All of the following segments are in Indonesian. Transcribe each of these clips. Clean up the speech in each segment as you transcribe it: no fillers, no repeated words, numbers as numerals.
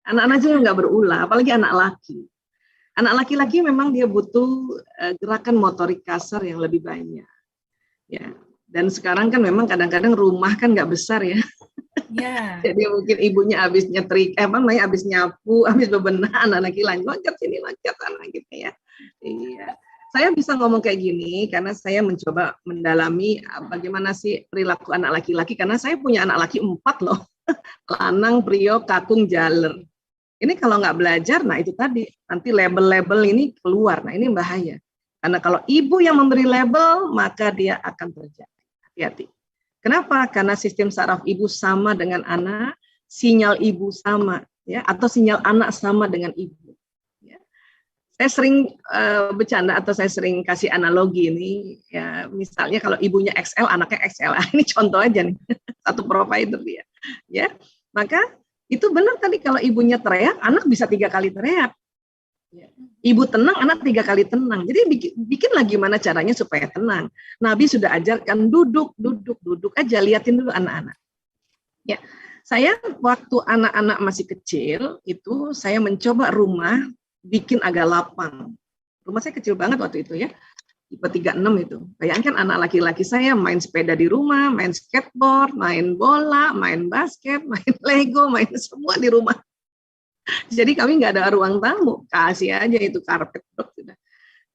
Anak-anak juga nggak berulah, apalagi anak laki. Anak laki-laki memang dia butuh gerakan motorik kasar yang lebih banyak. Ya. Dan sekarang kan memang kadang-kadang rumah kan nggak besar ya. Ya. Jadi mungkin ibunya habis nyetrik, habis nyapu, habis bebenah, anak laki loncat sini, loncat sana gitu ya. Iya. Saya bisa ngomong kayak gini karena saya mencoba mendalami bagaimana sih perilaku anak laki-laki, karena saya punya anak laki 4 loh. Lanang, Priok, Kakung, Jaler. Ini kalau nggak belajar, nah itu tadi, nanti label-label ini keluar. Nah ini bahaya. Karena kalau ibu yang memberi label, maka dia akan terjadi. Hati-hati. Kenapa? Karena sistem saraf ibu sama dengan anak, sinyal ibu sama, ya, atau sinyal anak sama dengan ibu. Ya. Saya sering bercanda atau saya sering kasih analogi ini, ya, misalnya kalau ibunya XL, anaknya XL. Ini contoh aja nih, satu provider dia. Ya, maka itu benar tadi, kalau ibunya teriak, anak bisa 3 kali teriak. Ibu tenang, anak 3 kali tenang. Jadi bikinlah gimana caranya supaya tenang. Nabi sudah ajarkan duduk aja, liatin dulu anak-anak. Ya, saya waktu anak-anak masih kecil itu saya mencoba rumah bikin agak lapang. Rumah saya kecil banget waktu itu ya, tipe 36 itu. Bayangkan anak laki-laki saya main sepeda di rumah, main skateboard, main bola, main basket, main Lego, main semua di rumah. Jadi kami nggak ada ruang tamu, kasih aja itu karpet, sudah.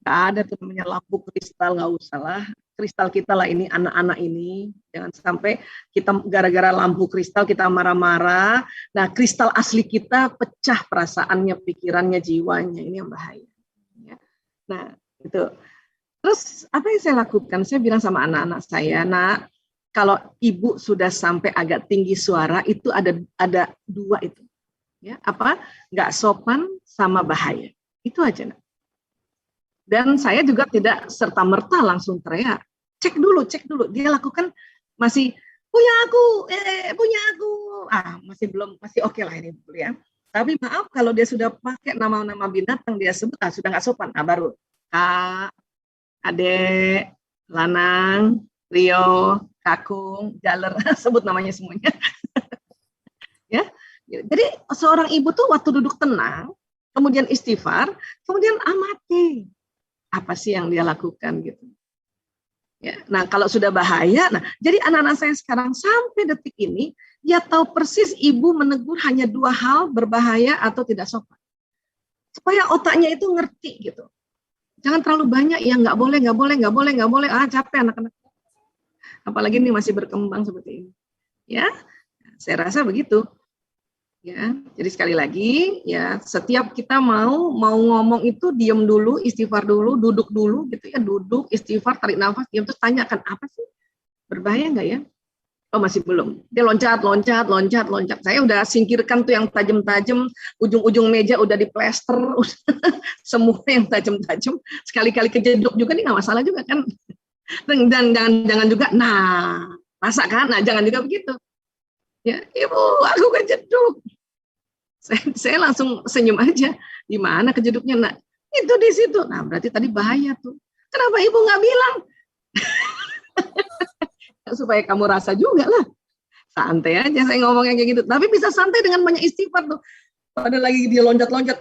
Nggak ada tuh namanya lampu kristal, nggak usah lah. Kristal kita lah ini, anak-anak ini. Jangan sampai kita gara-gara lampu kristal kita marah-marah. Nah, kristal asli kita pecah perasaannya, pikirannya, jiwanya. Ini yang bahaya. Ya. Nah, itu. Terus apa yang saya lakukan? Saya bilang sama anak-anak saya, nah, kalau ibu sudah sampai agak tinggi suara, itu ada 2 itu. Ya, apa? Nggak sopan sama bahaya. Itu aja. Nah. Dan saya juga tidak serta-merta langsung teriak. Cek dulu. Dia lakukan masih punya aku. Masih oke lah ini dulu ya. Tapi maaf kalau dia sudah pakai nama-nama binatang dia sebut, sudah nggak sopan. Nah baru Kak, Adek, Lanang, Rio, Kakung, Jaler, sebut namanya semuanya. Ya. Jadi seorang ibu tuh waktu duduk tenang, kemudian istighfar, kemudian amati apa sih yang dia lakukan gitu. Ya, nah kalau sudah bahaya, nah jadi anak-anak saya sekarang sampai detik ini dia tahu persis ibu menegur hanya 2 hal, berbahaya atau tidak sopan. Supaya otaknya itu ngerti gitu. Jangan terlalu banyak yang nggak boleh, capek anak-anak. Apalagi ini masih berkembang seperti ini. Ya, saya rasa begitu. Ya, jadi sekali lagi ya, setiap kita mau ngomong itu diam dulu, istighfar dulu, duduk dulu gitu ya, duduk, istighfar, tarik nafas, diam, terus tanyakan apa sih, berbahaya nggak ya? Oh masih belum. Dia loncat. Saya udah singkirkan tuh yang tajam-tajam, ujung-ujung meja udah diplester, semua yang tajam-tajam. Sekali-kali kejeduk juga nih nggak masalah juga kan? Dan jangan juga, nah masa kan? Nah jangan juga begitu. Ya, ibu, aku kejeduk. Saya langsung senyum aja. Di mana kejeduknya? Nah, itu di situ. Nah, berarti tadi bahaya tuh. Kenapa ibu nggak bilang? Supaya kamu rasa juga lah. Santai aja saya ngomongnya kayak gitu. Tapi bisa santai dengan banyak istighfar tuh. Pada lagi dia loncat-loncat.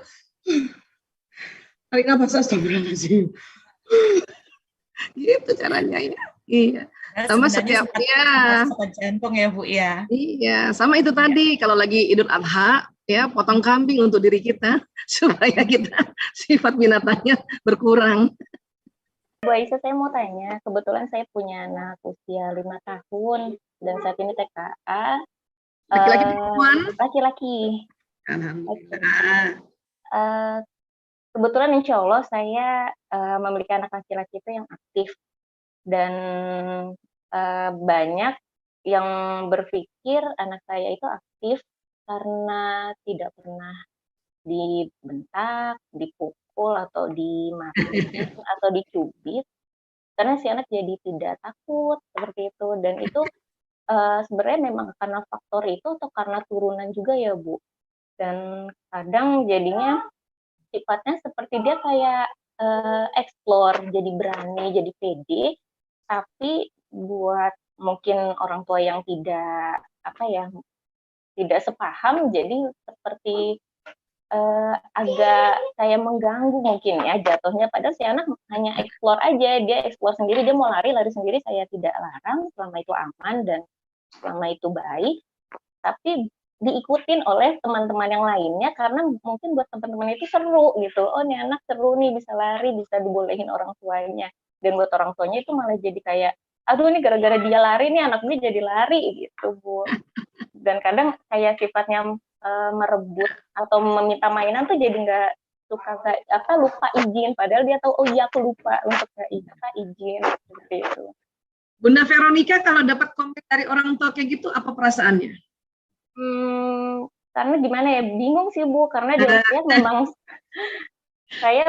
Tarik nafas, astagfirullahaladzim. Gitu caranya ya. Iya. Sama setiap ya. Jantung ya Bu ya. Iya, sama itu tadi kalau lagi Idul Adha ya, potong kambing untuk diri kita supaya kita sifat binatangnya berkurang. Bu Aisyah, saya mau tanya, kebetulan saya punya anak usia 5 tahun dan saat ini TKA. Laki-laki perempuan? Laki-laki. Alhamdulillah. Kebetulan insya Allah saya memiliki anak laki-laki itu yang aktif dan banyak yang berpikir anak saya itu aktif karena tidak pernah dibentak, dipukul atau dimarahin atau dicubit, karena si anak jadi tidak takut seperti itu. Dan itu sebenarnya memang karena faktor itu atau karena turunan juga ya Bu. Dan kadang jadinya sifatnya seperti dia kayak explore, jadi berani, jadi pede, tapi buat mungkin orang tua yang tidak tidak sepaham, jadi seperti agak kayak mengganggu mungkin ya jatuhnya. Padahal si anak hanya explore aja, dia explore sendiri, dia mau lari sendiri, saya tidak larang selama itu aman dan selama itu baik, tapi diikutin oleh teman-teman yang lainnya karena mungkin buat teman-teman itu seru gitu. Oh, nih anak seru nih, bisa lari, bisa dibolehin orang tuanya. Dan buat orang tuanya itu malah jadi kayak, aduh ini gara-gara dia lari nih anak gue jadi lari gitu, Bu. Dan kadang kayak sifatnya merebut atau meminta mainan tuh jadi nggak suka lupa izin, padahal dia tahu, oh iya aku lupa untuk izin seperti itu. Bunda Veronica, kalau dapat komen dari orang tua kayak gitu, apa perasaannya? Karena gimana ya, bingung sih Bu, karena dia memang saya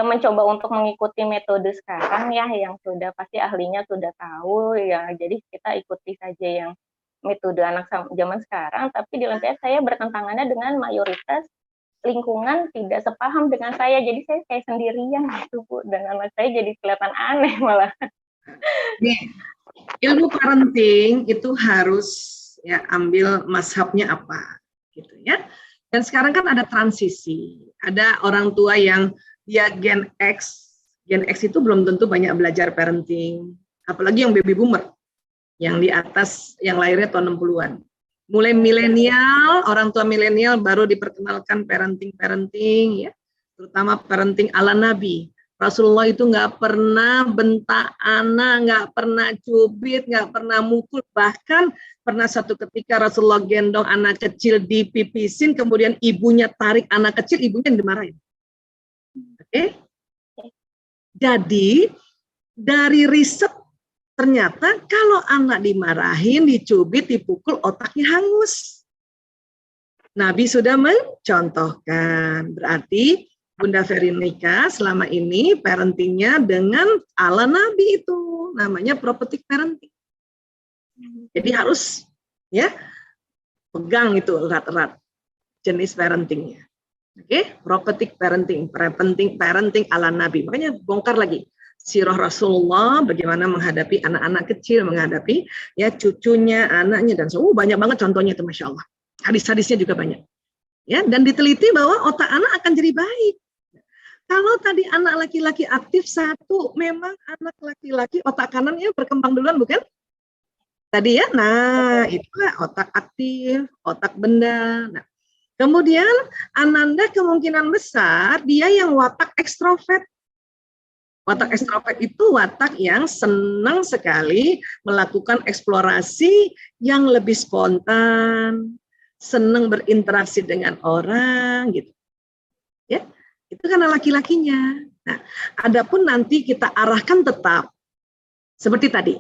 mencoba untuk mengikuti metode sekarang ya, yang sudah pasti ahlinya sudah tahu ya, jadi kita ikuti saja yang metode anak zaman sekarang, tapi di LMPS saya bertentangannya dengan mayoritas lingkungan tidak sepaham dengan saya, jadi saya kayak sendirian gitu Bu, dan anak saya jadi kelihatan aneh malah. Nih, ilmu parenting itu harus ya ambil mazhabnya apa gitu ya. Dan sekarang kan ada transisi, ada orang tua yang dia Gen X itu belum tentu banyak belajar parenting, apalagi yang baby boomer, yang di atas, yang lahirnya tahun 60-an. Mulai milenial, orang tua milenial baru diperkenalkan parenting ya, terutama parenting ala Nabi. Rasulullah itu nggak pernah bentak anak, nggak pernah cubit, nggak pernah mukul, bahkan pernah satu ketika Rasulullah gendong anak kecil dipipisin, kemudian ibunya tarik anak kecil, ibunya dimarahin. Oke? Jadi dari riset ternyata kalau anak dimarahin, dicubit, dipukul, otaknya hangus. Nabi sudah mencontohkan. Berarti Bunda Veronica selama ini parentingnya dengan ala Nabi itu. Namanya prophetic parenting. Jadi harus ya pegang itu erat-erat jenis parentingnya. Oke, prophetic parenting ala Nabi. Makanya bongkar lagi sirah Rasulullah, bagaimana menghadapi anak-anak kecil, menghadapi ya cucunya, anaknya, dan banyak banget contohnya itu, Masya Allah. Hadis-hadisnya juga banyak. Ya, dan diteliti bahwa otak anak akan jadi baik. Kalau tadi anak laki-laki aktif, satu, memang anak laki-laki otak kanannya berkembang duluan, bukan? Tadi ya, nah itulah otak aktif, otak benda. Nah, kemudian Ananda kemungkinan besar dia yang watak ekstrovert. Watak ekstrovert itu watak yang senang sekali melakukan eksplorasi yang lebih spontan, senang berinteraksi dengan orang gitu. Ya, itu karena laki-lakinya. Nah, adapun nanti kita arahkan tetap seperti tadi.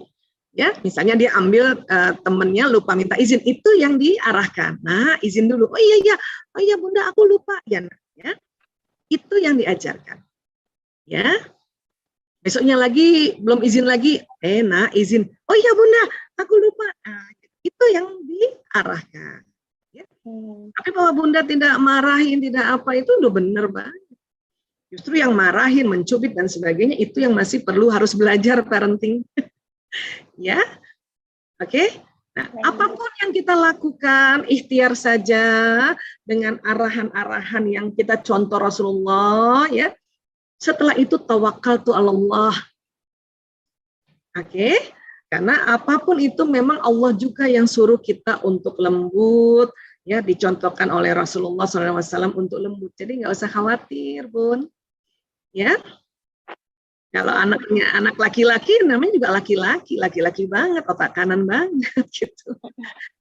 Ya, misalnya dia ambil temennya lupa minta izin, itu yang diarahkan. Nah, izin dulu. Oh iya Bunda, aku lupa. Ya, itu yang diajarkan. Ya. Besoknya lagi belum izin lagi, izin. Oh iya Bunda, aku lupa. Nah, itu yang diarahkan. Ya. Tapi bahwa Bunda tidak marahin, tidak apa, itu udah benar banget. Justru yang marahin, mencubit dan sebagainya itu yang masih perlu harus belajar parenting. Ya, oke. Nah, apapun yang kita lakukan, ikhtiar saja dengan arahan-arahan yang kita contoh Rasulullah, ya. Setelah itu tawakkaltu 'ala Allah. Oke? Karena apapun itu memang Allah juga yang suruh kita untuk lembut, ya dicontohkan oleh Rasulullah SAW untuk lembut. Jadi nggak usah khawatir, Bun. Ya. Kalau anaknya anak laki-laki, namanya juga laki-laki banget, otak kanan banget gitu.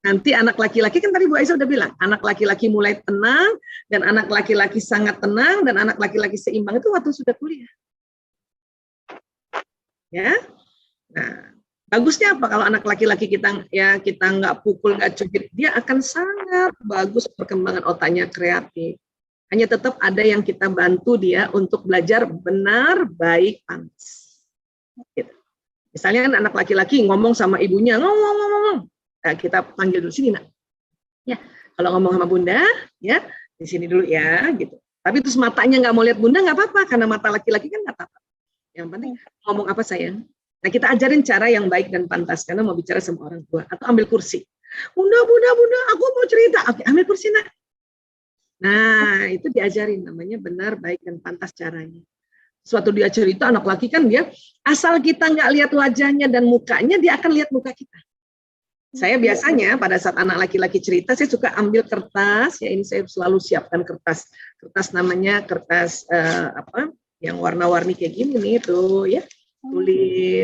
Nanti anak laki-laki kan tadi Bu Aisyah udah bilang, anak laki-laki mulai tenang, dan anak laki-laki sangat tenang, dan anak laki-laki seimbang itu waktu sudah kuliah. Ya, nah bagusnya apa kalau anak laki-laki kita nggak pukul, nggak cubit, dia akan sangat bagus perkembangan otaknya, kreatif. Hanya tetap ada yang kita bantu dia untuk belajar benar, baik, pantas. Gitu. Misalnya anak laki-laki ngomong sama ibunya, ngomong. Nah, kita panggil dulu, sini nak. Ya, kalau ngomong sama Bunda, ya di sini dulu ya, gitu. Tapi terus matanya nggak mau lihat Bunda, nggak apa-apa, karena mata laki-laki kan nggak apa-apa. Yang penting ngomong apa sayang. Nah, kita ajarin cara yang baik dan pantas, karena mau bicara sama orang tua. Atau ambil kursi. Bunda, aku mau cerita. Oke, ambil kursi nak. Nah, Nah, itu diajarin namanya benar, baik, dan pantas caranya. Suatu diajar itu anak laki kan dia, asal kita nggak lihat wajahnya dan mukanya, dia akan lihat muka kita. Saya biasanya pada saat anak laki-laki cerita, saya suka ambil kertas, ya ini saya selalu siapkan kertas namanya kertas yang warna-warni kayak gini nih tuh ya,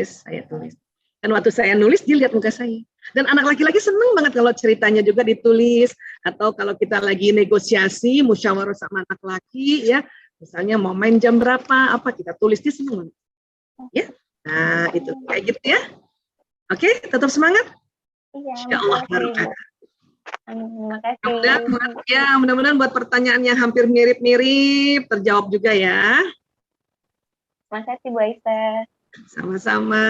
saya tulis. Dan waktu saya nulis, dia lihat muka saya. Dan anak laki-laki seneng banget kalau ceritanya juga ditulis, atau kalau kita lagi negosiasi, musyawarah sama anak laki, ya, misalnya mau main jam berapa, apa kita tulis, dia seneng banget. Ya, nah itu kayak gitu ya. Oke, tetap semangat. Iya, Insya Allah barokah. Terima kasih. Mudah-mudahan buat pertanyaan yang hampir mirip-mirip terjawab juga ya. Terima kasih Bu Aisyah. Sama-sama.